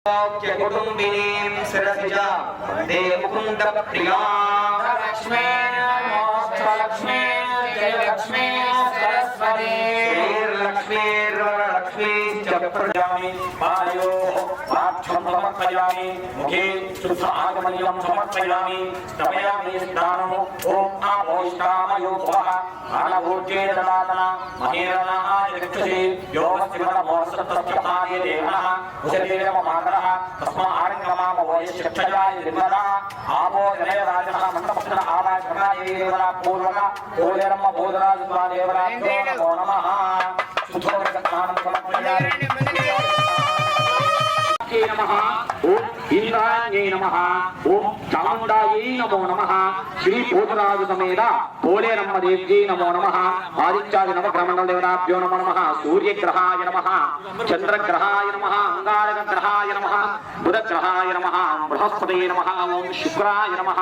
कुटुंबिनीं शिरसिजा वन्दे मुकुन्दप्रियां लक्ष्मी मोक्षलक्ष्मी जयलक्ष्मी सरस्वती श्रीर्लक्ष्मीर्वरलक्ष्मी च प्रजामि पायोः पाठ्यं समर्पयामि मुखे शुद्ध आगमनीयं समर्पयामि तपयामि स्नानम् ॐ आपोष्टामयो भवः आनभूत्ये ददातना महेरणाय चक्षुषे योगस्तिमनमोसत्तस्य पार्यते मनः उशरीरम मातरः तस्मा आरङ्गमाम वयश्चक्षयाय निर्मला आपो जनयराजनः मन्त्रपक्षण आवाय कर्णाय देवरा पूर्वक कोलेरम्म बोधराजत्वा देवराभ्यो नमो नमः सुधोरकस्नानं समर्पयामि नमः ओम इंद्राय नमः ओम चामुंडायै नमो नमः श्री बोधराज समेत कोलेरम्म देव्यै नमो नमः आदित्यादि नवग्रहमंडल देवताभ्यो नमो नमः सूर्यग्रहाय नमः चंद्रग्रहाय नमः अंगारकग्रहाय नमः बुधग्रहाय नमः बृहस्पतये नमः ओम शुक्राय नमः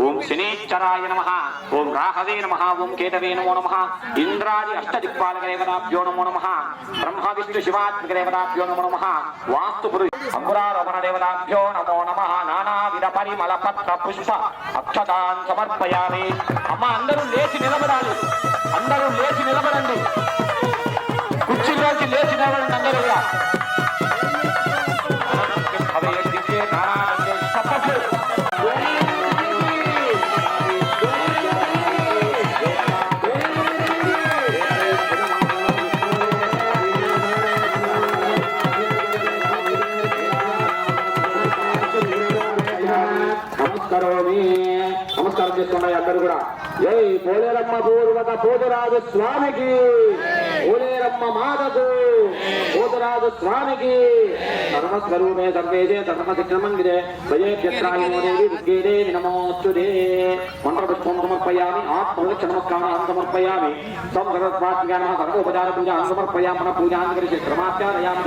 ओम शनिश्चराय नमः ओम राहवे नमः ओम केतवे नमो नमः इंद्रादि अष्टदिक्पालक देवताभ्यो नमो नमः ब्रह्मा विष्णु शिवात्मक देवताभ्यो नमो नमः वास्तु अंबुरारोपण देवताभ्यो नमो नमः नानाविध परिमल पत्र पुष्प अक्षतान् समर्पयामि अम्मा अंदरू लेచి నిలబడాలి అందరూ లేచి నిలబడండి కుర్చీలోంచి లేచి నిలబడండి అందరూ అవే దిక్కే నారాయణే సపట్లు నమస్కారం చేస్తున్నాయి అందరూ కూడా జై పోలేరమ్మ పూర్వక పోతరాజు స్వామికి పోలేరమ్మ మాతకు పోతరాజు స్వామికి ధర్మస్వరూపే సర్వేదే ధర్మశిక్షమంగిరే భయేభ్యత్రాయమోదేవి దుర్గేదేవి నమోస్తుతే మంత్రపుష్పం సమర్పయామి ఆత్మవృక్ష నమస్కారాన్ని సమర్పయామి సంసర్వస్వాత్మ్యాన సర్వోపచార పూజాన్ని సమర్పయామి మన పూజాన్ని కరిచి క్రమాచారయామి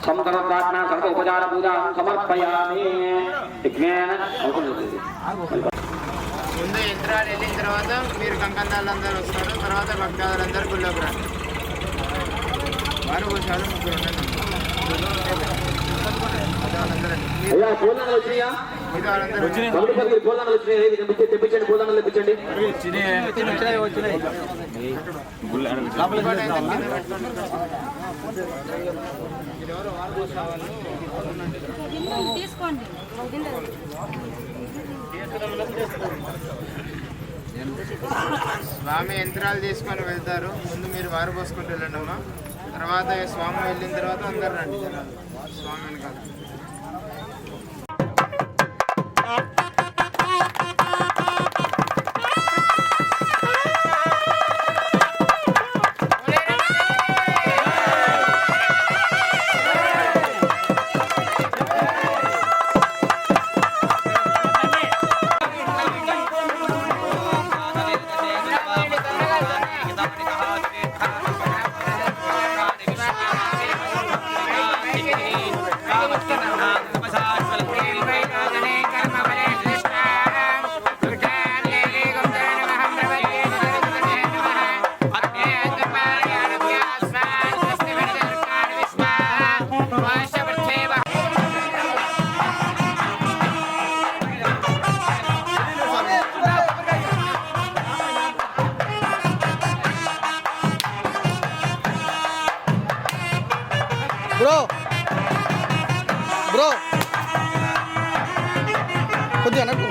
సంకల్పాత్మన సర్వ ఉపచార పూజా సమర్పయామి విజ్ఞాన ముందు యంత్రాలు వెళ్ళిన తర్వాత మీరు కంకణాలందరూ వస్తారు తర్వాత భక్తాదులందరూ గుళ్ళోకి రండి వారు ఒకసారి ముగ్గురు అయ్యా పూలనాలు వచ్చినాయా పూలనాలు వచ్చినాయి తెప్పించండి పూలనాలు తెప్పించండి తీసుకోండి స్వామి యంత్రాలు తీసుకొని వెళ్తారు ముందు మీరు వారు పోసుకుంటూ వెళ్ళండి అమ్మా తర్వాత స్వామి వెళ్ళిన తర్వాత అందరు రండి స్వామి వెనకాల బ్రో కొద్దిగా అన్నట్టు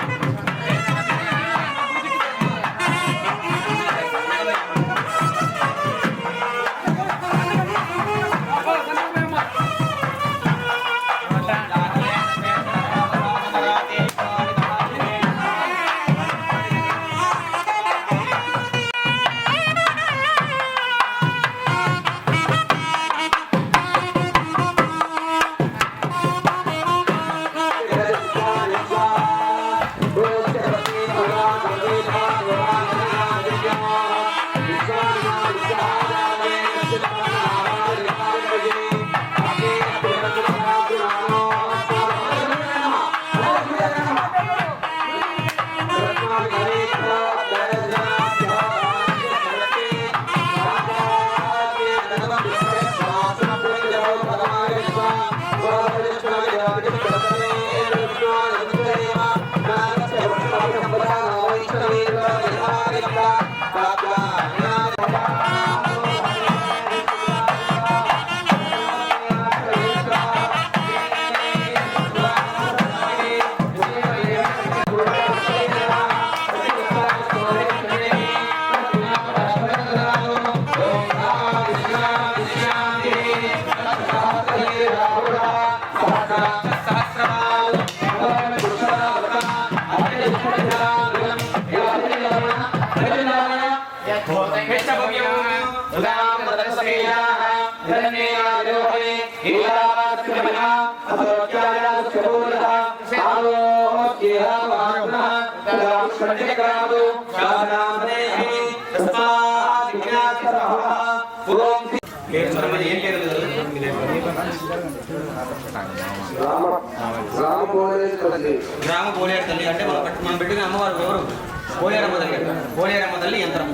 గ్రామ పోలేరు తల్లి అంటే మనం పెట్టుకున్న అమ్మవారు ఎవరు? పోలేరమ్మ తల్లి. పోలేరమ్మ తల్లి యంత్రం.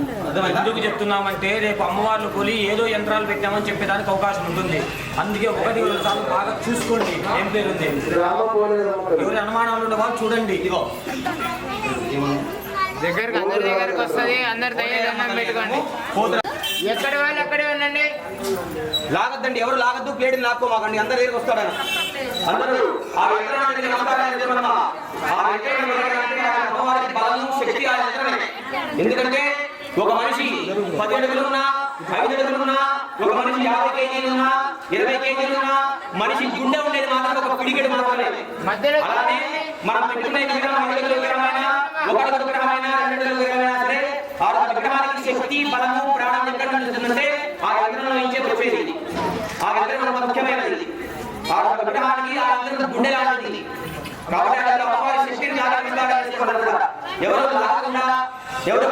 ఎందుకు చెప్తున్నామంటే రేపు అమ్మవార్లు కొని ఏదో యంత్రాలు పెట్టామని చెప్పేదానికి అవకాశం ఉంటుంది. అందుకే 1-2 సార్లు బాగా చూసుకోండి. ఏం పేరుంది? ఎవరి అనుమానాలు ఉన్న వాళ్ళు చూడండి. ఇదిగో దగ్గరకు అందరి దగ్గరకు వస్తుంది. అందరు దయ్యం పెట్టుకోండి. ఎక్కడి వాళ్ళు అక్కడే ఉండండి. లాగద్దండి, ఎవరు లాగద్దు. ప్లేట్ లాక్కోమాకండి. అందరి దగ్గరికి వస్తాడని అందరూ ఆ యంత్రానికి నమస్కారం చేయమన్నా. ఆ యంత్రాన్ని వెలగడానికి ఆ అమ్మవారికి బలం శక్తి ఆ యంత్రమే. ఎందుకంటే ఒక మనిషి 10 అడుగులున్నా 5 అడుగులున్నా, ఒక మనిషి 50 కేజీలున్నా 20 కేజీలున్నా, మనిషి గుండె ఉండేది మాత్రం ఒక పిడికెడు మాత్రమే. అలానే మనం పెట్టుకునే విగ్రహం 5 అడుగుల విగ్రహమైనా, 1 అడుగు విగ్రహమైనా, 2 అడుగుల విగ్రహమైనా సరే ఆ విగ్రహానికి శక్తి బలము ప్రాణం ఎక్కడ ఉంటుందంటే ఆ యంత్రంలో నుంచే వచ్చేది. ఆ యంత్రం మనకు ముఖ్యమైనది. ఆ విగ్రహానికి ఆ యంత్రం గుండె లాంటిది. కాబట్టి అమ్మవారి శక్తిని ఎవరు లాగకుండా, ఎవరు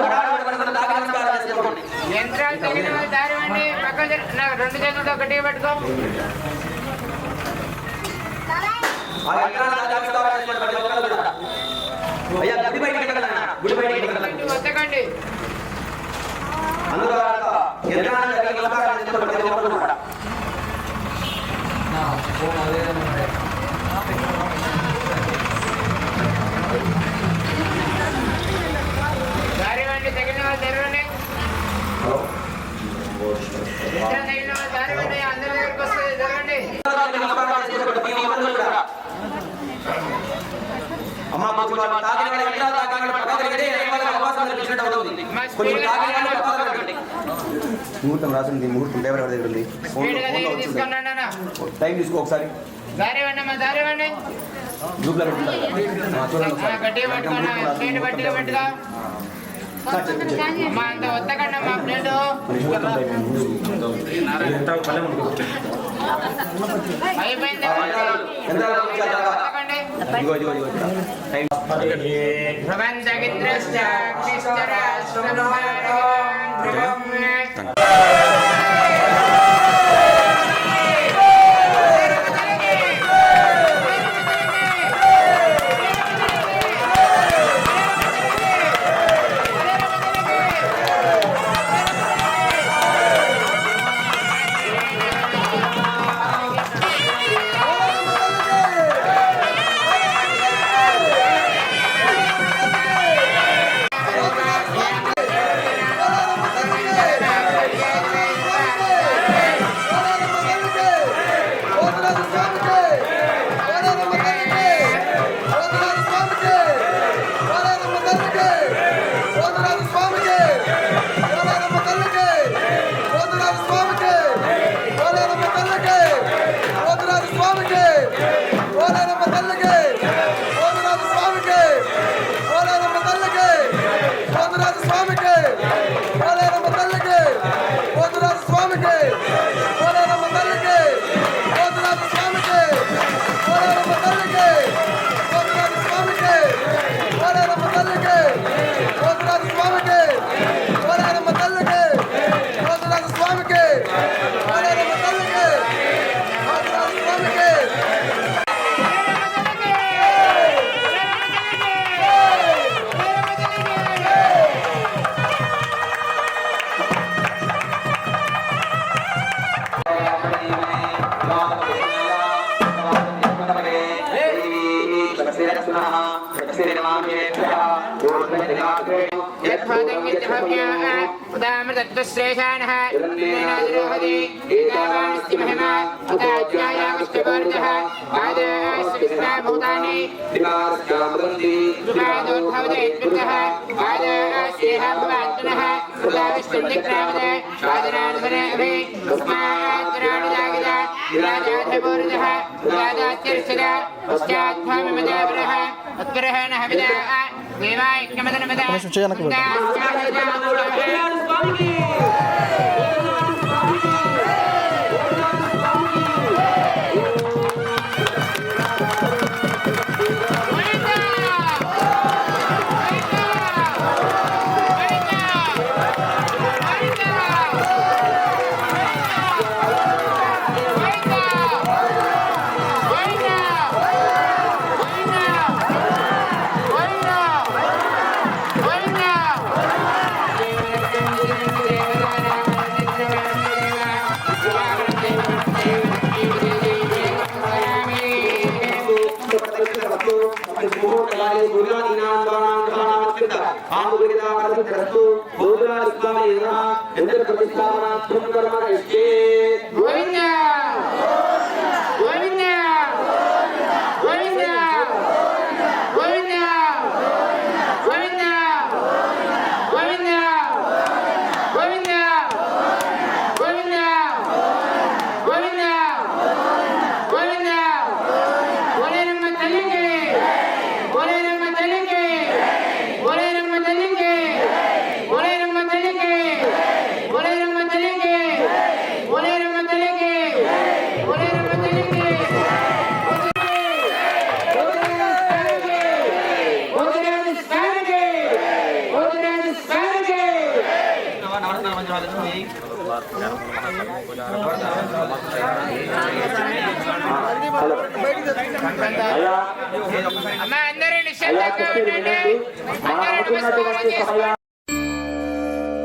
చేసుకోండి. యంత్రాలు తగిన వాళ్ళు దారి వండి పక్కన నాకు 2 చేతులతో ఒకటి పట్టుకో. ఆ యంత్రాన్ని అయ్యా గుడి బయటికి గుడి బయటికి వద్దకండి. అందులో యంత్రాన్ని దారి వండి తగిన వాళ్ళు తెరవండి. యంత్రం తగిన వాళ్ళు దారి వండి అందరి దగ్గరకు వస్తుంది. తెరవండి. అమ్మ ముహూర్తం రాసింది. ముహూర్తం పేపర్ ఎవరి దగ్గర ఉంది? టైం తీసుకో ఒకసారి. దారి వండి అమ్మా, దారి వండి. గ్రూప్ లో పెట్టుకుంటారు. గట్టిగా పట్టుకోండి. ప్లేట్ గట్టిగా పట్టుకో. అమ్మా అంత వద్దకండి అమ్మా ప్లేట్. అయిపోయింది. उदामृतत्वश्रेषाणः इन्द्रेणादिरोहति एतावानस्य महिमा उदाज्ञायामष्टवर्धः आदास्य विश्वाभूतानि विभादोद्भवते इत्यर्थः आदास्य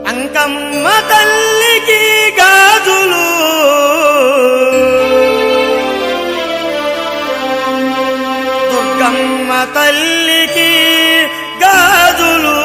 అంకమ్మ తల్లికి గాజులు దుర్గమ్మ తల్లికి గాజులు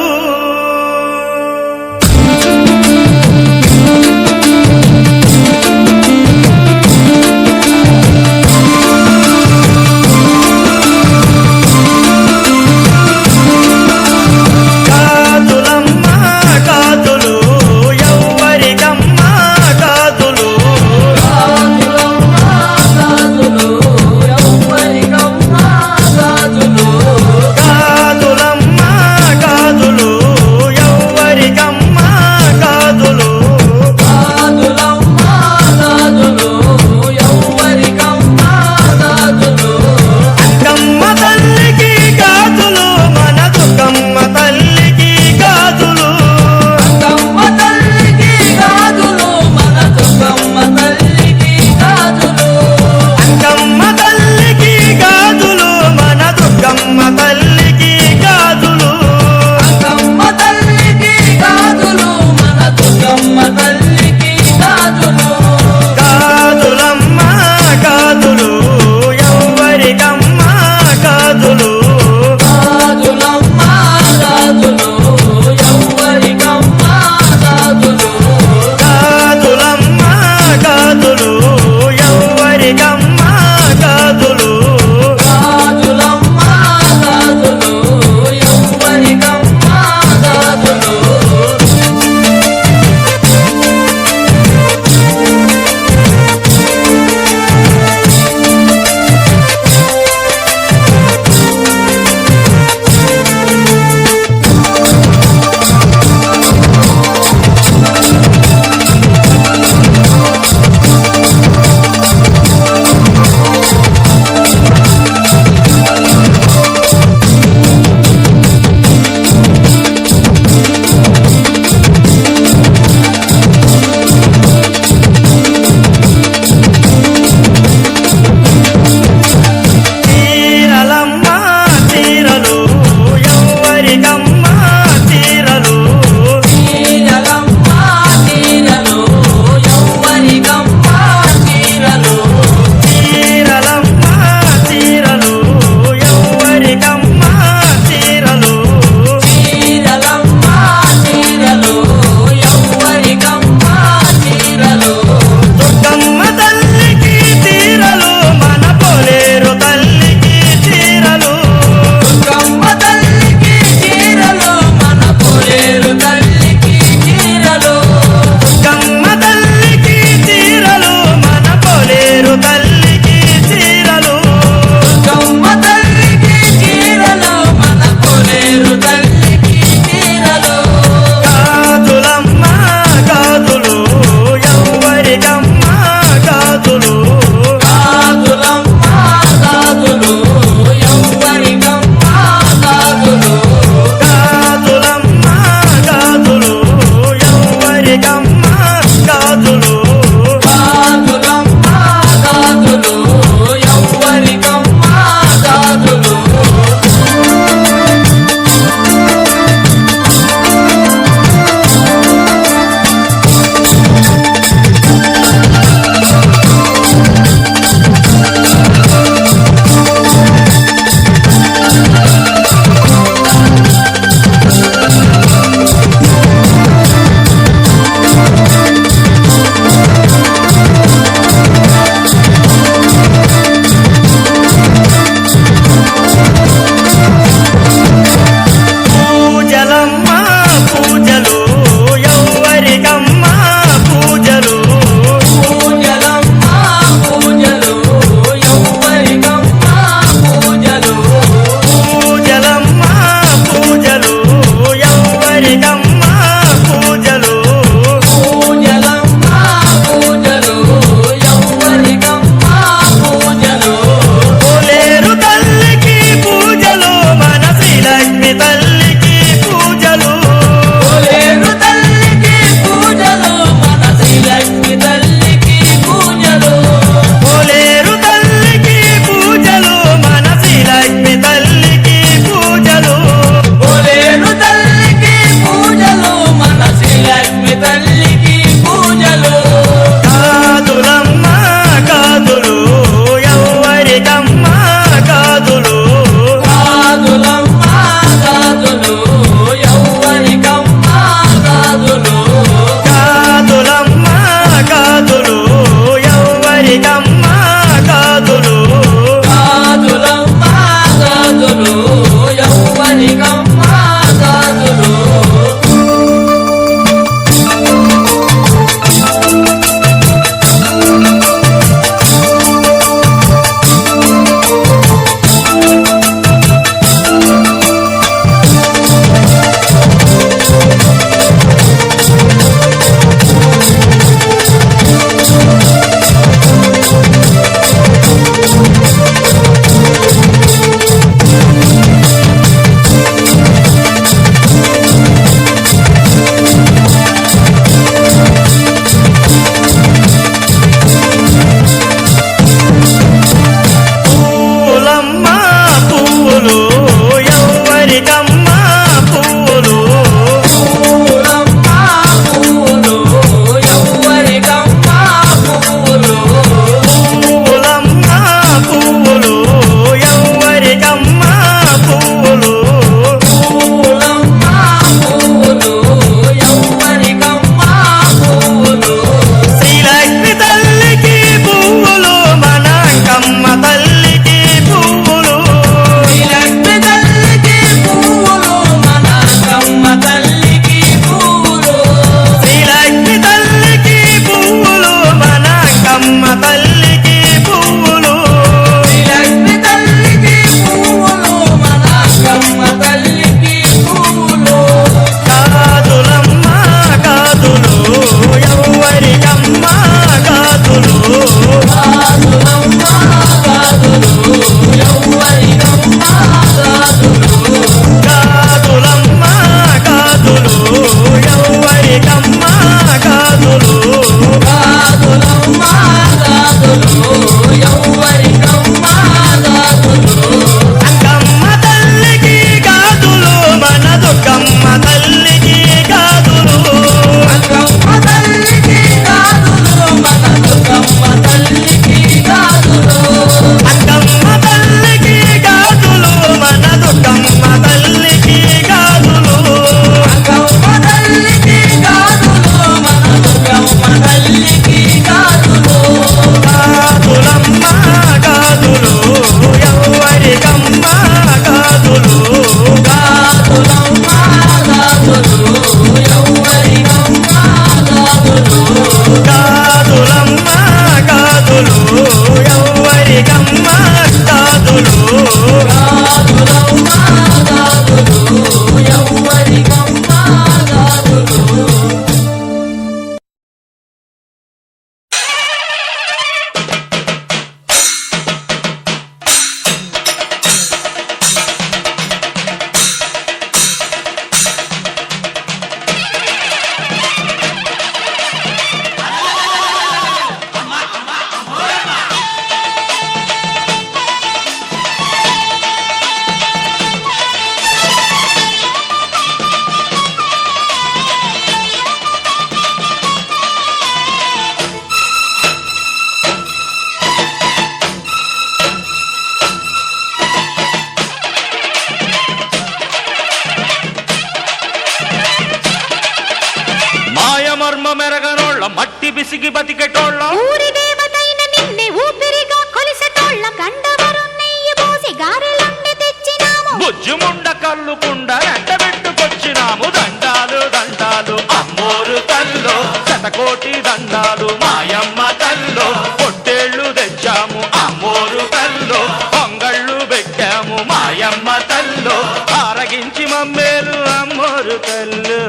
బతికేటోళ్ళ మట్టి బిసిగి బతికేటోళ్ళ ఊరి దేవతైన నిన్నే ఊపిరిగా కొలిసేటోళ్ళ గండవరం నెయ్యి పోసి గారెలన్నీ తెచ్చినాము బుజ్జుముండ కల్లుకుండ ఎండబెట్టుకొచ్చినాము దండాలు దండాలు అమ్మోరు తల్లో శతకోటి దండాలు మాయమ్మ తల్లో పొట్టేళ్లు తెచ్చాము అమ్మోరు తల్లో పొంగళ్ళు పెట్టాము మాయమ్మ తల్లో ఆరగించి మమ్మేలు అమ్మోరు తల్లు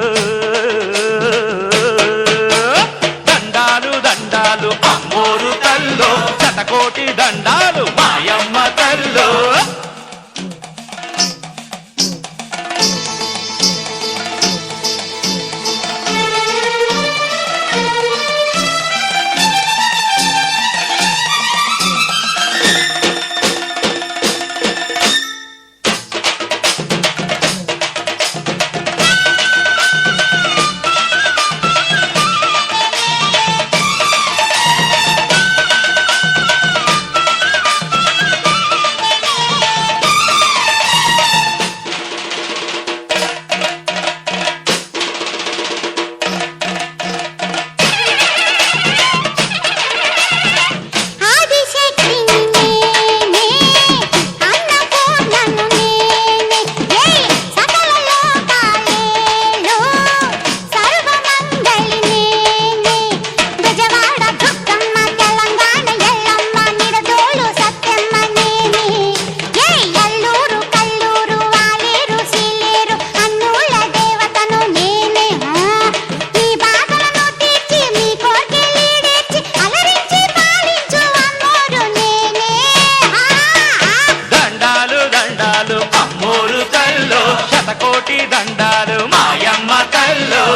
దండాలు దండాలు అమ్మోరు తల్లో శతకోటి దండాలు మాయమ్మ తల్లో శతకోటి దండాలు మాయమ్మ తల్లో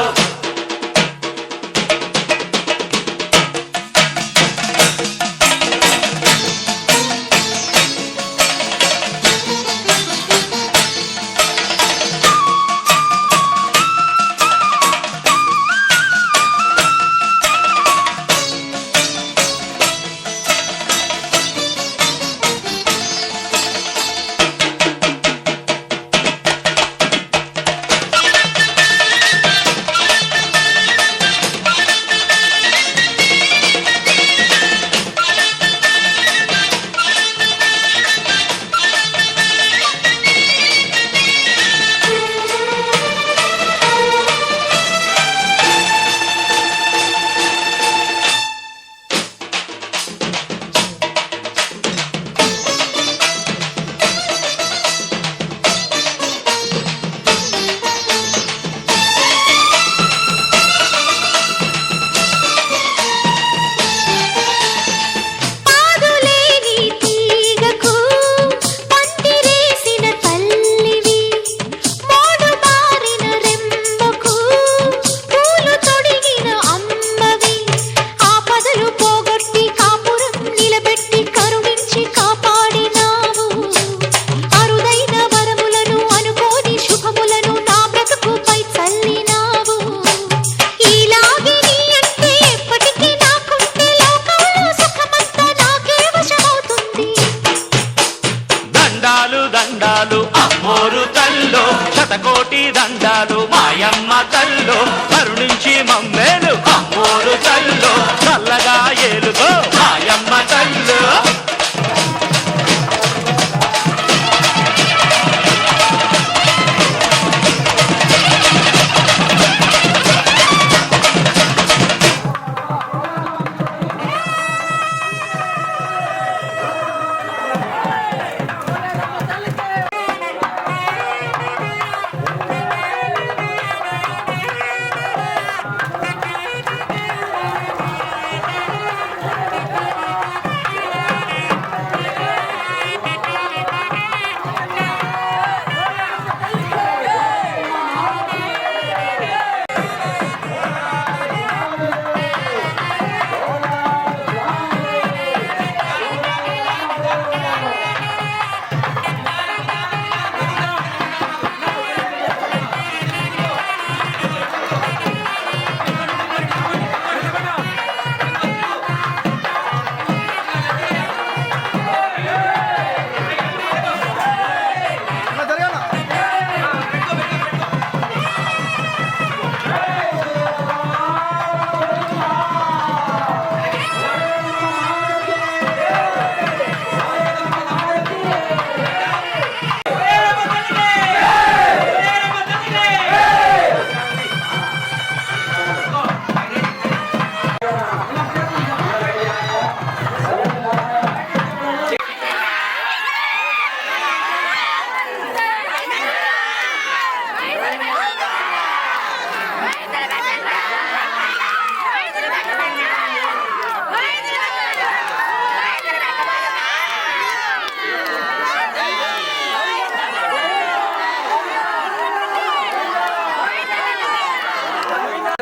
దండాలు అమ్మోరు తల్లో శతకోటి దండాలు మాయమ్మ తల్లో కరుణించి మమ్మేలు అమ్మోరు తల్లో చల్లగా ఏలుగో మాయమ్మ తల్లో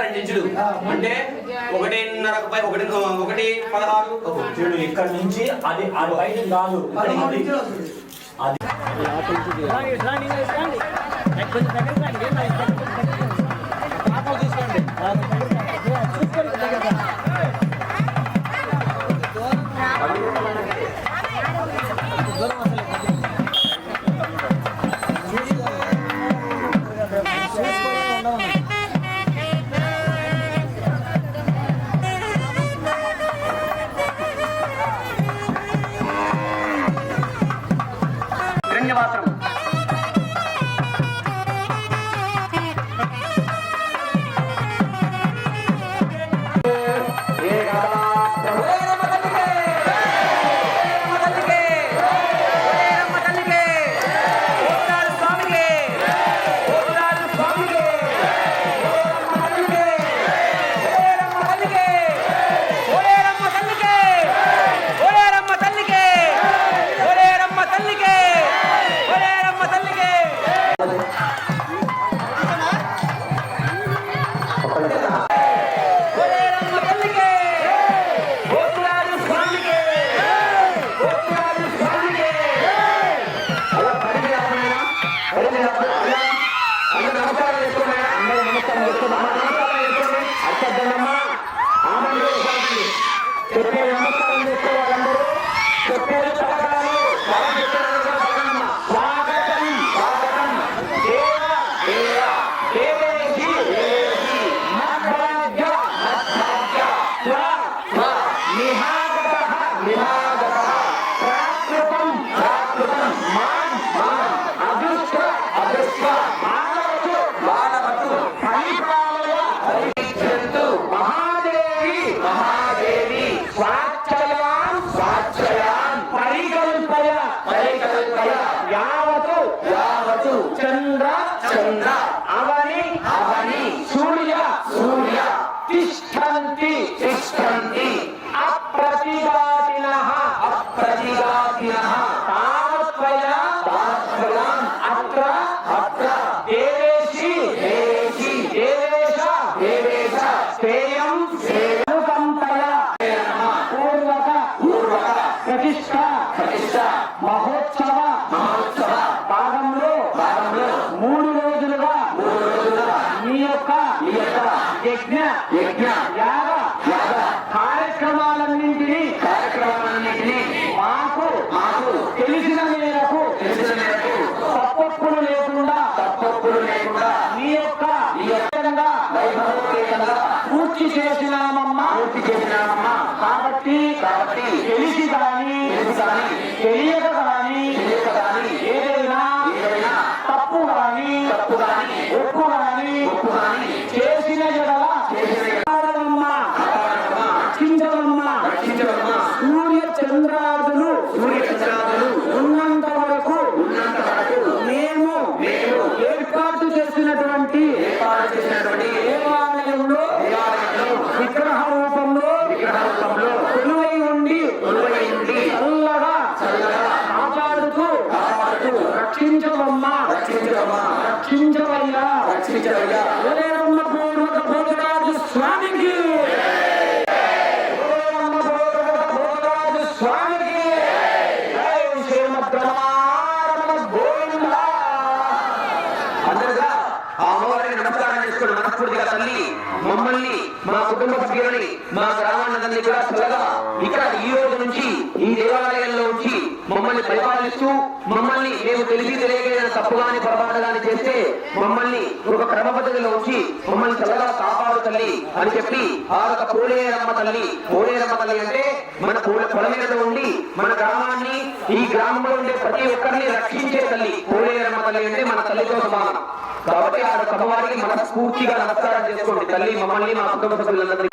2 ఇంచులు అంటే 1.16 చూడు ఇక్కడ నుంచి అది బయట కాదు అది హిరణ్యవాసనం చంద్ర చంద్ర అవని అవని సూర్య సూర్య తిష్టంతి తిష్టంతి అప్రతిఘాతినః అప్రతిఘాతినః తాత్వయ తాత్వయం అత్ర అత్ర దేవేశి దేవేశి దేవేశ దేవేశ స్థేయం అనుకంపయ పూర్వక పూర్వక ప్రతిష్ఠ ప్రతిష్ఠ మహోత్సవ మహోత్సవ భాగంలో 3 రోజులుగా మీ యొక్క యజ్ఞ యాగ కార్యక్రమాలన్నింటినీ మాకు తెలిసిన మేరకు తప్పొప్పులు లేకుండా మీ యొక్క పూర్తి చేసినామమ్మా కాబట్టి తెలిసి కానీ తెలియక కానీ ఏదైనా తప్పు కానీ ఒప్పు కానీ చేసిన జడల సూర్య చంద్రాదులు ఉన్నంత వరకు మేము ఏర్పాటు చేసినటువంటి దేవాలయంలో విగ్రహ రూపంలో కొలువై ఉండి చల్లగా కాపాడుతూ రక్షించవమ్మా రక్షించవయ్యా ఓలేరమ్మ పూర్వక భోజరాజు స్వామికి భోజరాజు స్వామికి జై శ్రీమద్రమారమ గోవింద. అందరుగా ఆ అమ్మవారిని నమస్కారం చేసుకుని మనస్ఫూర్తిగా తల్లి మమ్మల్ని మా కుటుంబ సభ్యులని మా గ్రామాన్ని కూడా చల్లగా ఇక్కడ ఈ రోజు నుంచి ఈ దేవాలయంలో ఉంచి మమ్మల్ని పరిపాలిస్తూ మమ్మల్ని మేము తెలిసి తెలియగలిగిన తప్పుగాని పొరపాటు గాని చేస్తే మమ్మల్ని ఒక క్రమ పద్ధతిలో ఉంచి మమ్మల్ని చల్లగా కాపాడు తల్లి అని చెప్పి ఆ యొక్క పోలేరమ్మ తల్లి అంటే మన పొల మీద ఉండి మన గ్రామాన్ని ఈ గ్రామంలో ఉండే ప్రతి ఒక్కరిని రక్షించే తల్లి. పోలేరమ్మ తల్లి అంటే మన తల్లితో సమానం. కాబట్టి ఆ యొక్క అమ్మవారికి మనస్ఫూర్తిగా నమస్కారం చేసుకోండి తల్లి మమ్మల్ని మా కుటుంబ సభ్యులందరినీ.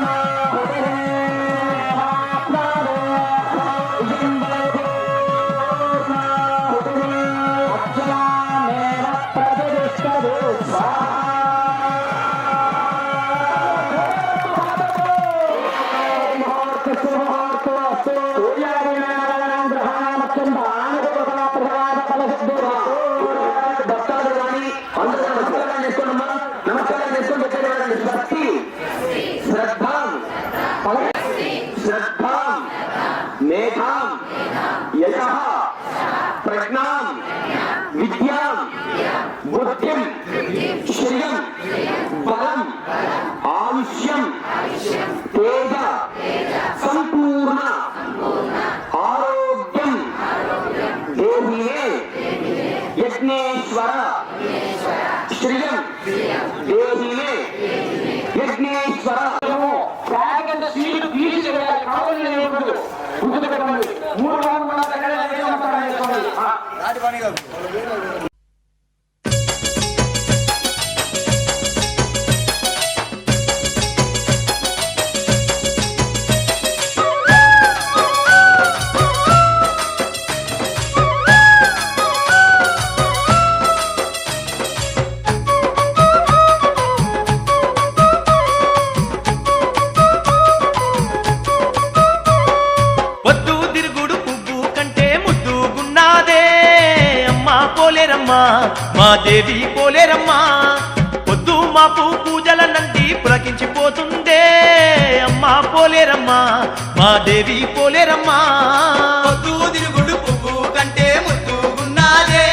భక్తాలు కానీ అందరూ నమస్కారం చేసుకోండి. భక్తి విఘ్నేశ్వర ప్యాకెట్ సీటు తీసి కావాలి గుర్తుపెట్టండి 3 రౌండ్ మన దగ్గర మా దేవి పోలేరమ్మా పొద్దు మాపు పూజల నంది పులకించిపోతుందే అమ్మా పోలేరమ్మా మా దేవి పోలేరమ్మా పొద్దు తిరుగుడు పువ్వు కంటే ముద్దుగున్నాదే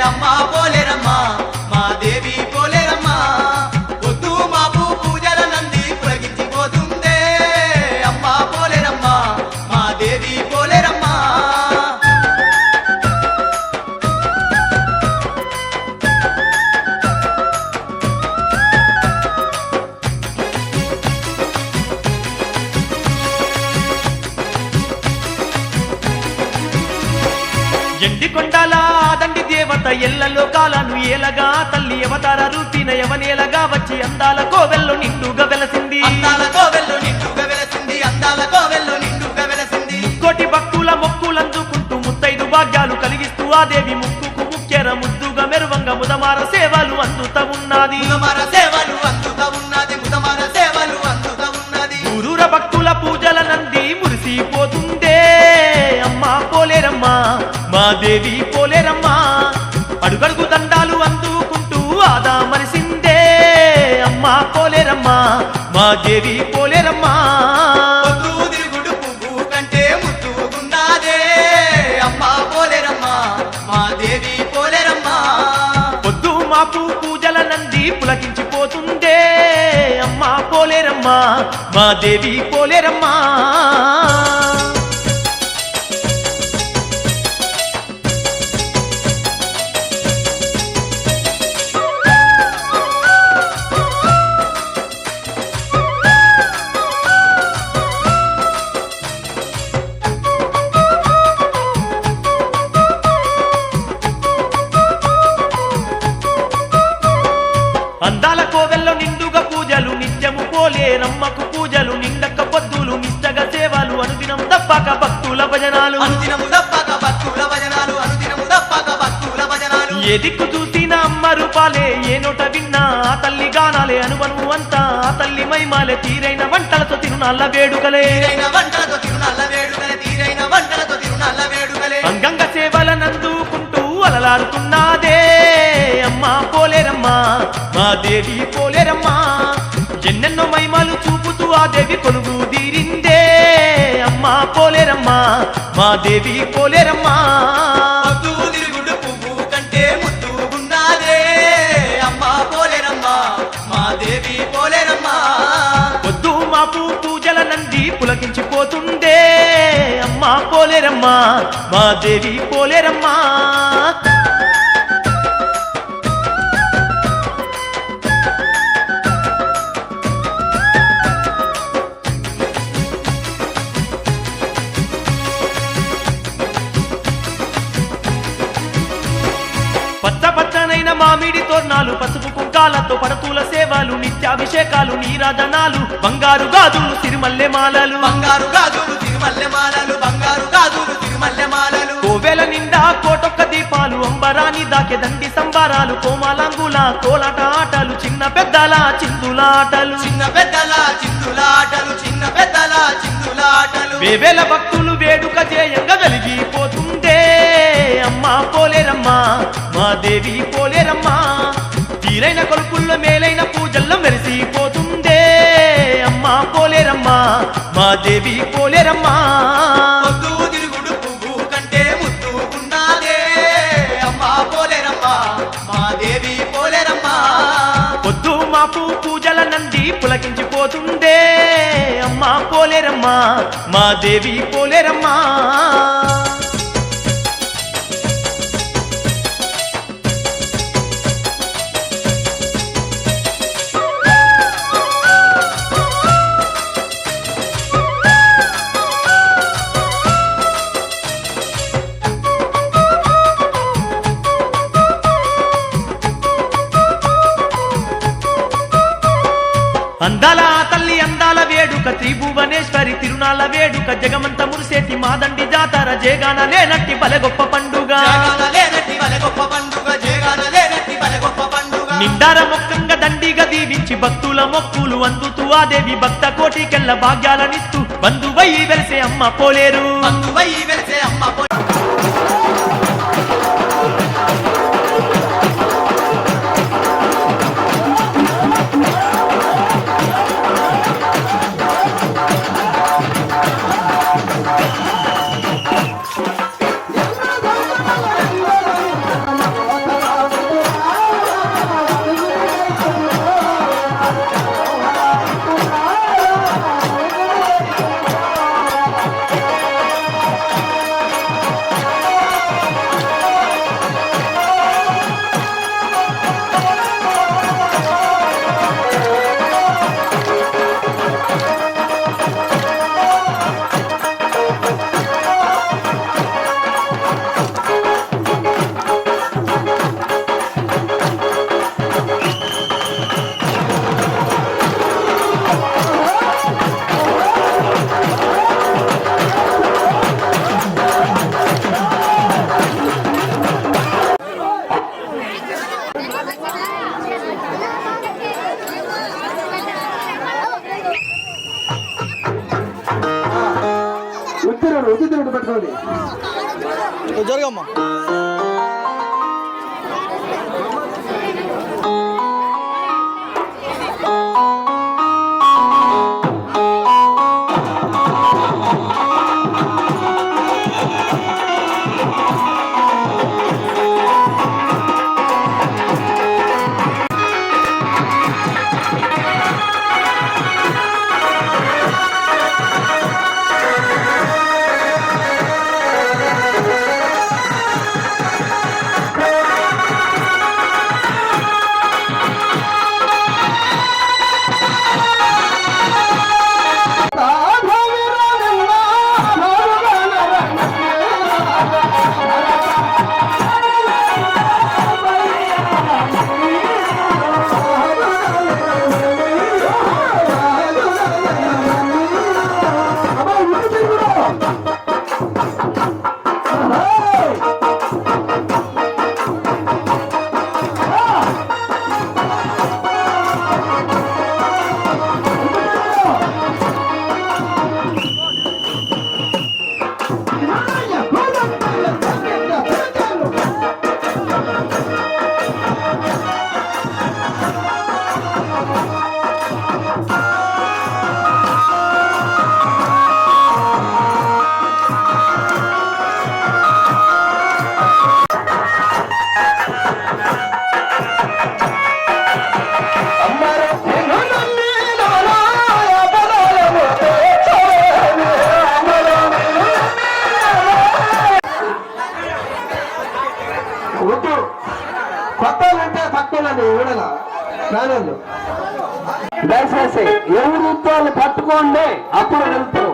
అమ్మా పోలేరమ్మా మా దేవి పోలేరమ్మా పొద్దు మాపు పూజల నంది పులకించిపోతుందే అమ్మా పోలేరమ్మా మా దేవి పోలేరమ్మా ఎండికొండల దండి దేవత ఎల్ల లోకాలను ఏలగా తల్లి అవతార రూపిన యవనేలగా వచ్చి అందాల కోవెల్లో నిండుగా వెలసింది అందాల కోవెల్లో నిండుగా వెలసింది అందాల కోవెల్లో నిండుగా వెలసింది కోటి భక్తుల మొక్కులందుకుంటూ ముత్తైదు భాగ్యాలు కలిగిస్తూ ఆ దేవి ముక్కుకు ముక్కెర ముద్దుగా మెరువంగ ముదమార సేవలు అందుతా ఉన్నది ముదమార సేవలు అందుతా ఉన్నది ముదమార సేవలు అందుతా ఉన్నది ఊరూర భక్తుల పూజల నంది మురిసిపోతుందే అమ్మా పోలేరమ్మా మా దేవి పోలేరమ్మా అడుగడుగు దండాలు అందుకుంటూ ఆదా మరిసిందే అమ్మా పోలేరమ్మా మా దేవి పోలేరమ్మా పొద్దు తిరుగుడు పువ్వు కంటే ముద్దుగున్నాదే అమ్మా పోలేరమ్మా మా దేవి పోలేరమ్మా పొద్దు మాపు పూజల నంది పులకించిపోతుందే అమ్మా పోలేరమ్మా మా దేవి పోలేరమ్మా అందాల కోవెల్లో నిండుగా పూజలు నిత్యము పోలేరమ్మకు పూజలు నిండక పొద్దులు నిష్టగా సేవలు అనుదినం తప్పక భక్తుల భజనాలు అనుదినము తప్పక భక్తుల భజనాలు అనుదినము తప్పక భక్తుల భజనాలు ఏ దిక్కు చూసిన అమ్మ రూపాలే ఏ నోట విన్నా ఆ తల్లి గానాలే అనువను అంతా ఆ తల్లి మైమాలే తీరైన వంటలతో తిరునాళ్ళ వేడుకలే తీరైన వంటలతో తిరునాళ్ళ వేడుకలే తీరైన వంటలతో తిరునాళ్ళ వేడుకలే అంగంగ సేవలనందుకుంటూ అలలాడుతున్నదే అమ్మా పోలేరమ్మా మా దేవి పోలేరమ్మా ఎన్నెన్నో మైమాలు చూపుతూ ఆ దేవి కొలువు తీరిందే అమ్మా పోలేరమ్మా మా దేవి పోలేరమ్మా పొద్దు తిరుగుడు పువ్వు కంటే ముద్దుగున్నాదే అమ్మా పోలేరమ్మా మా దేవి పోలేరమ్మా పొద్దు మాపు పూజల నంది పులకించిపోతుందే అమ్మా పోలేరమ్మా మా దేవి పోలేరమ్మా పచ్చ పచ్చనైన మామిడి తోరణాలు పసుపు కుంకాలతో పడతూల సేవలు నిత్యాభిషేకాలు నీరాజనాలు బంగారు గాజులు సిరిమల్లె మాలలు బంగారు గాజులు తిరుమల్లె మాలలు బంగారు గాజులు తిరుమల్లె మాలలు కోవెల నిండా కోటొక్క దీపాలు అంబరాని దాకే దండి సంబారాలు కోమాలంగుల కోలాట ఆటలు చిన్న పెద్దల చిందులాటలు చిన్న పెద్దల చిందులాటలు చిన్న పెద్దల చిందులాటలు వేవేల భక్తులు వేడుక చేయంగా వెలిగిపోతుందే అమ్మా పోలేరమ్మా మా దేవి పోలేరమ్మా తీరైన కొలుపుల్లో మేలైన పూజల్లో మెరిసిపోతుందే అమ్మా పోలేరమ్మా మా దేవి పోలేరమ్మా పొద్దు తిరుగుడు పువ్వు కంటే ముద్దుగున్నాదే అమ్మా పోలేరమ్మా మా దేవి పోలేరమ్మా పొద్దు మాపు పూజల నంది పులకించిపోతుందే అమ్మా పోలేరమ్మా మా దేవి పోలేరమ్మా అందాల తల్లి అందాల వేడుక త్రిభువనేశ్వరి తిరునాళ్ళ వేడుక జగమంత మురిసేటి మాదండి జాతర జేగాన లేనట్టి బలె గొప్ప పండుగ నిండార మొక్కంగా దండిగా దీవించి భక్తుల మొక్కులు అందుతూ ఆ దేవి భక్త కోటికెళ్ళ భాగ్యాలనిస్తూ బంధువయ్యి వెలిసే అమ్మ పోలేరు ఉద్దిరుడు పెట్టుకోండి జరగమ్మా కొట్టాలంటే పట్టుకోవాలండి విడల నాన్నలు దయచేసి ఎవరితో పట్టుకోండి అప్పుడు వెళ్తారు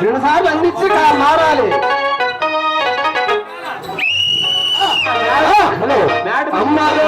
2 సార్లు అందించి మారాలి అమ్మారు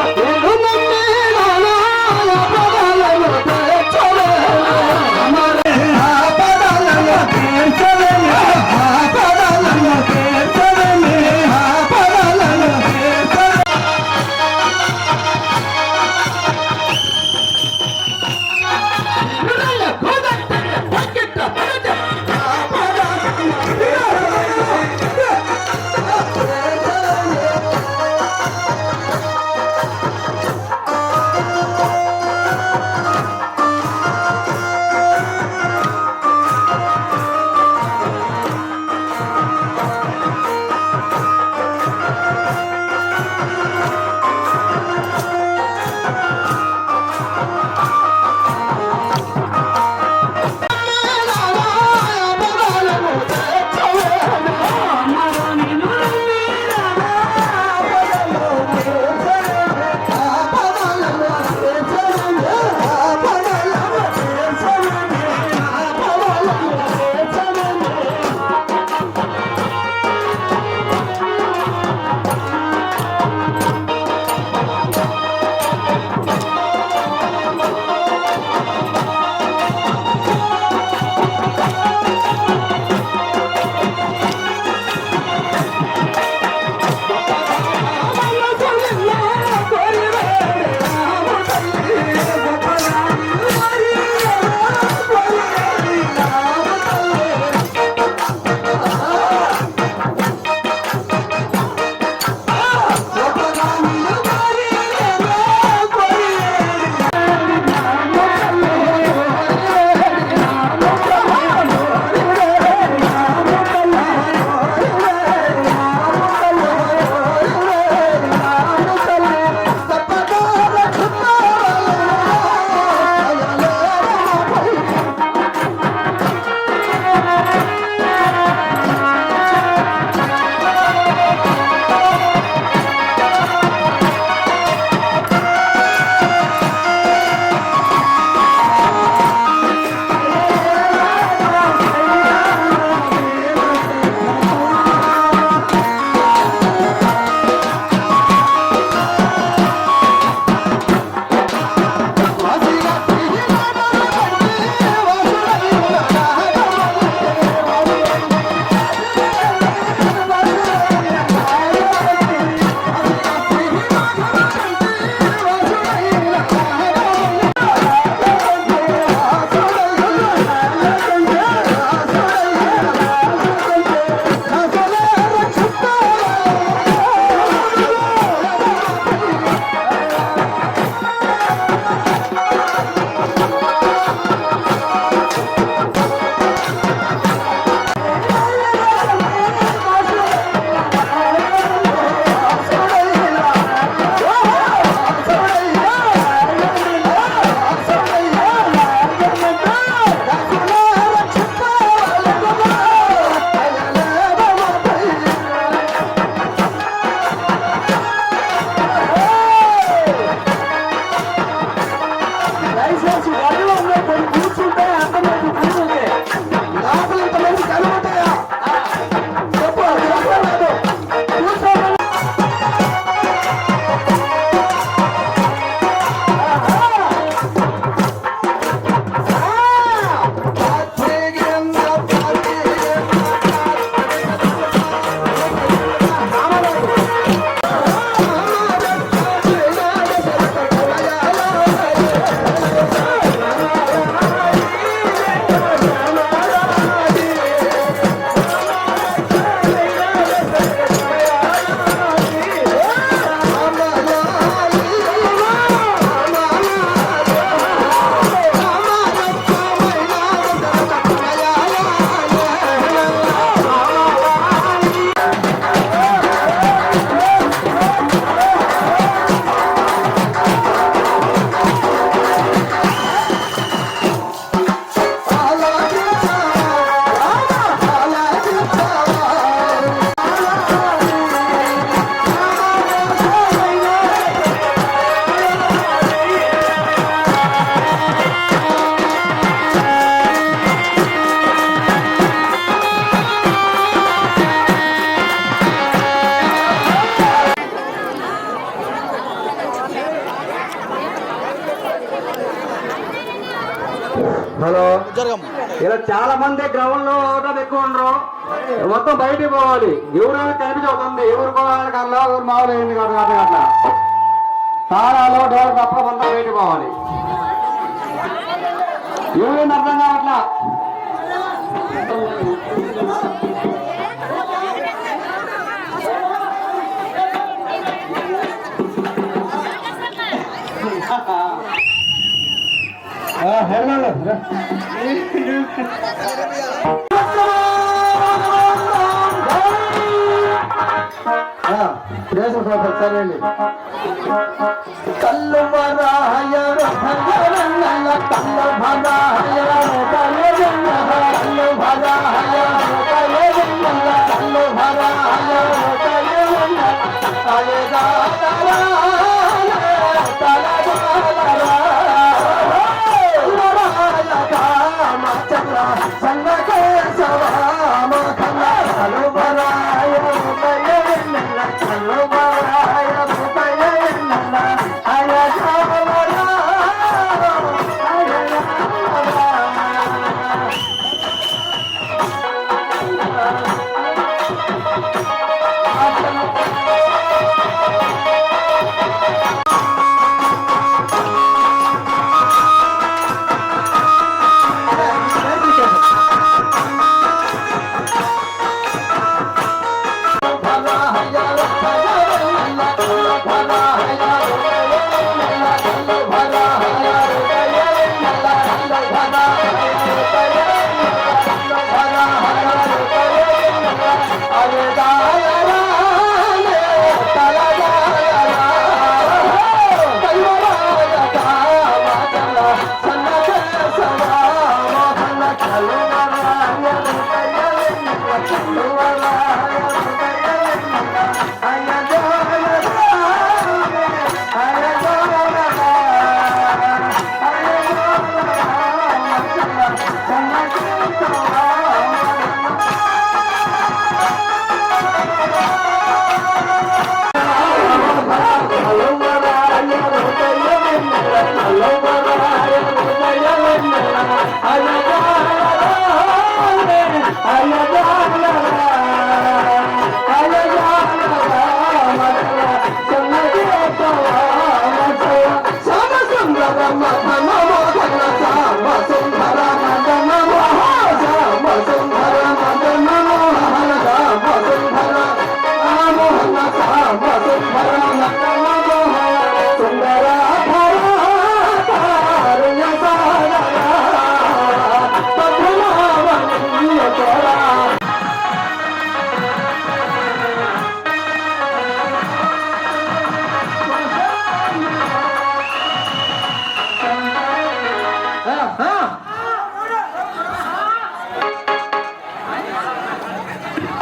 దయచేసి వడిలో కొన్ని కూర్చుంటే అర్థమైంది కూర్చుంటే లోపల ఇంతమంది కనబడతాయా చెప్పు కూర్చోలేదు కూర్చోలేదు హలో ఇలా చాలా మంది గ్రౌండ్ లో ఎక్కువ ఉండరు మొత్తం బయటికి పోవాలి ఎవరైనా కనిపించవుతుంది ఎవరు పోవాలి కల్లా ఎవరు మామూలు అయింది కాదు అట్లా తారాలో డోర్ తప్ప మొత్తం బయటికి పోవాలి ఎవరైనా అర్థం కావట్లా సరే కల్లు భరాయ కల్లు భరాయ కల్లు భరాయ కల్లు భరాయ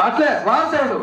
అట్లే వాసైడు